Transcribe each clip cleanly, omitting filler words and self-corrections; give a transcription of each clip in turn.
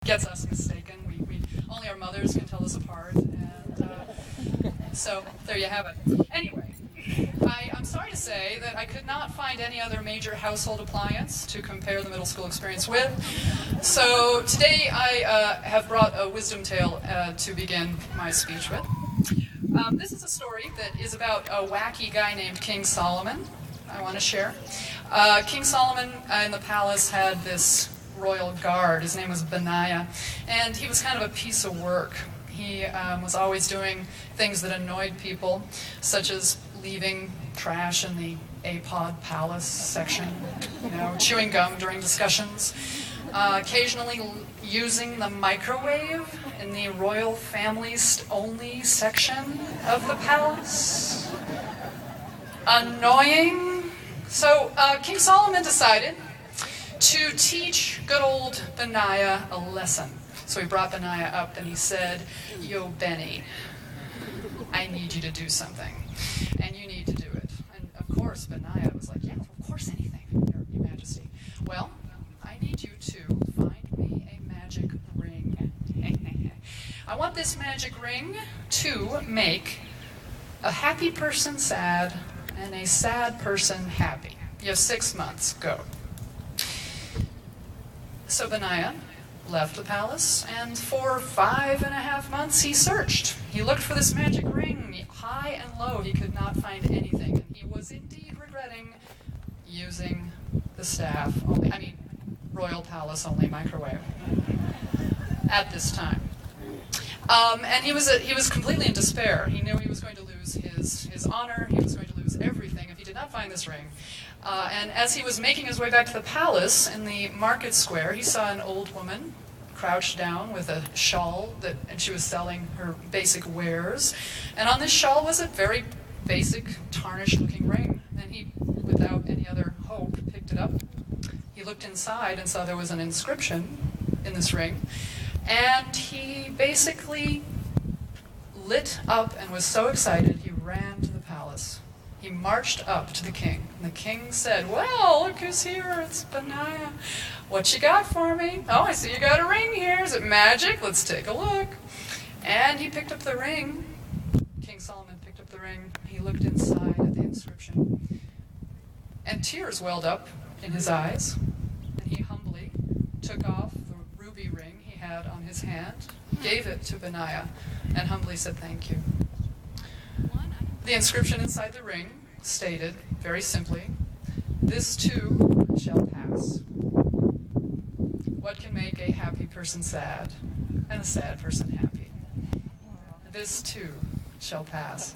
gets us mistaken. We only our mothers can tell us apart, and so there you have it. Anyway, I'm sorry to say that I could not find any other major household appliance to compare the middle school experience with. So today I have brought a wisdom tale to begin my speech with. This is a story that is about a wacky guy named King Solomon. I want to share. King Solomon in the palace had this royal guard. His name was Benaiah, and he was kind of a piece of work. He was always doing things that annoyed people, such as leaving trash in the A-pod palace section, chewing gum during discussions, occasionally using the microwave in the royal family's only section of the palace. Annoying. So King Solomon decided to teach good old Benaiah a lesson. So he brought Benaiah up and he said, "Yo, Benny, I need you to do something, and you need to do it." And of course, Benaiah was like, "Yeah, of course, anything, Your Majesty." "Well, I need you to find me a magic ring. I want this magic ring to make a happy person sad and a sad person happy. You have 6 months. Go." So Benaiah left the palace, and for 5.5 months he searched. He looked for this magic ring. High and low, he could not find anything. And he was indeed regretting using the staff, royal palace only microwave at this time. And he was completely in despair. He knew he was going to lose his honor. He was going to lose everything if he did not find this ring. And as he was making his way back to the palace in the market square, he saw an old woman crouched down with a shawl, and she was selling her basic wares. And on this shawl was a very basic, tarnished-looking ring. And he, without any other hope, picked it up. He looked inside and saw there was an inscription in this ring. And he basically lit up and was so excited, he ran to the palace. He marched up to the king. And the king said, "Well, look who's here. It's Benaiah. What you got for me? Oh, I see you got a ring here. Is it magic? Let's take a look." And he picked up the ring. King Solomon picked up the ring. He looked inside at the inscription. And tears welled up in his eyes. And he humbly took off the ruby ring he had on his hand, gave it to Benaiah, and humbly said, "Thank you." The inscription inside the ring stated, very simply, "This too shall pass." What can make a happy person sad and a sad person happy? This too shall pass.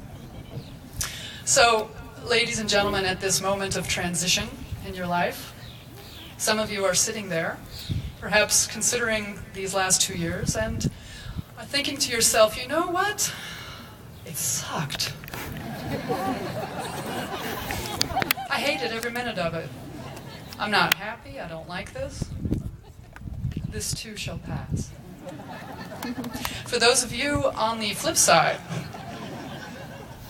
So, ladies and gentlemen, at this moment of transition in your life, some of you are sitting there, perhaps considering these last 2 years, and are thinking to yourself, "You know what? It sucked. I hated every minute of it. I'm not happy. I don't like this. This too shall pass." For those of you on the flip side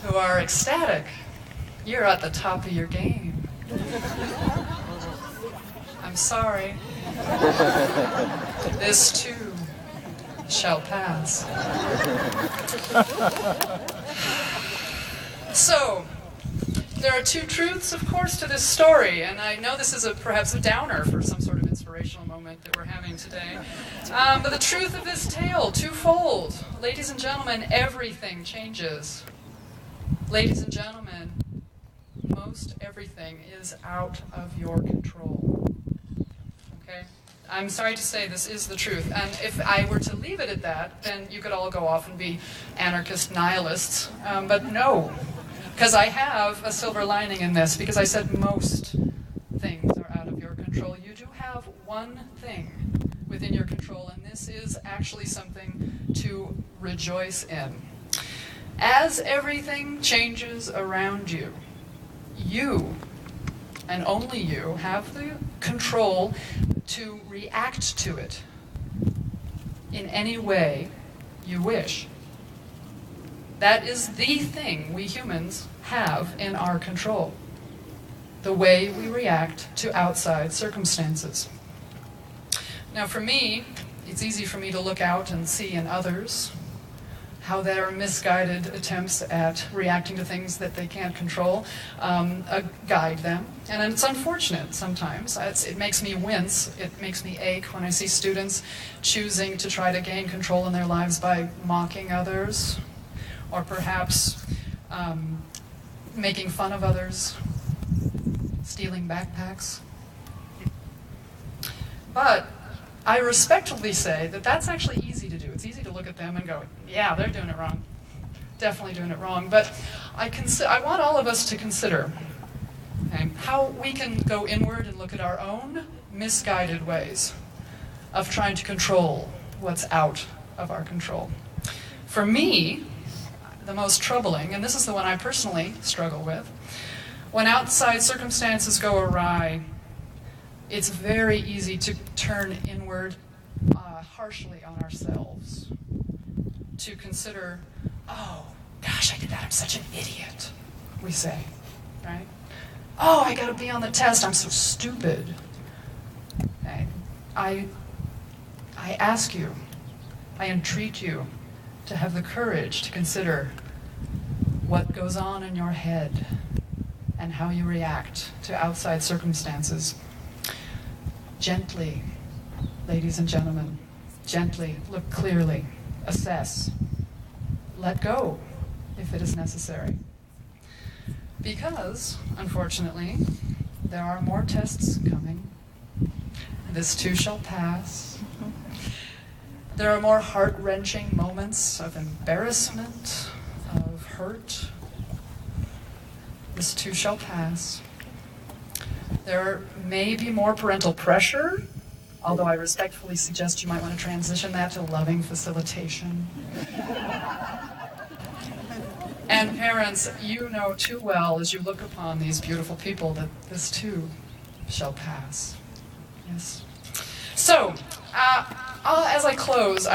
who are ecstatic, you're at the top of your game. I'm sorry. This too shall pass. So, there are two truths, of course, to this story, and I know this is perhaps a downer for some sort of inspirational moment that we're having today. But the truth of this tale, twofold. Ladies and gentlemen, everything changes. Ladies and gentlemen, most everything is out of your control. Okay? I'm sorry to say this is the truth, and if I were to leave it at that, then you could all go off and be anarchist nihilists, but no. Because I have a silver lining in this, because I said most things are out of your control. You do have one thing within your control, and this is actually something to rejoice in. As everything changes around you, you, and only you, have the control to react to it in any way you wish. That is the thing we humans have in our control, the way we react to outside circumstances. Now for me, It's easy for me to look out and see in others how their misguided attempts at reacting to things that they can't control guide them. And it's unfortunate sometimes. It makes me wince, it makes me ache when I see students choosing to try to gain control in their lives by mocking others, or perhaps making fun of others, stealing backpacks. But I respectfully say that that's actually easy to do. It's easy to look at them and go, yeah, they're doing it wrong. Definitely doing it wrong. But I want all of us to consider how we can go inward and look at our own misguided ways of trying to control what's out of our control. For me, the most troubling, and this is the one I personally struggle with, when outside circumstances go awry, it's very easy to turn inward harshly on ourselves, to consider, oh, gosh, I did that, I'm such an idiot, we say, right? Oh, I gotta be on the test, I'm so stupid. Okay. I ask you, I entreat you to have the courage to consider what goes on in your head and how you react to outside circumstances. Gently, ladies and gentlemen, gently, look clearly, assess, let go if it is necessary. Because, unfortunately, there are more tests coming. This too shall pass. There are more heart-wrenching moments of embarrassment, of hurt. This too shall pass. There may be more parental pressure, although I respectfully suggest you might want to transition that to loving facilitation. And parents, you know too well as you look upon these beautiful people that this too shall pass. Yes. So, as I close,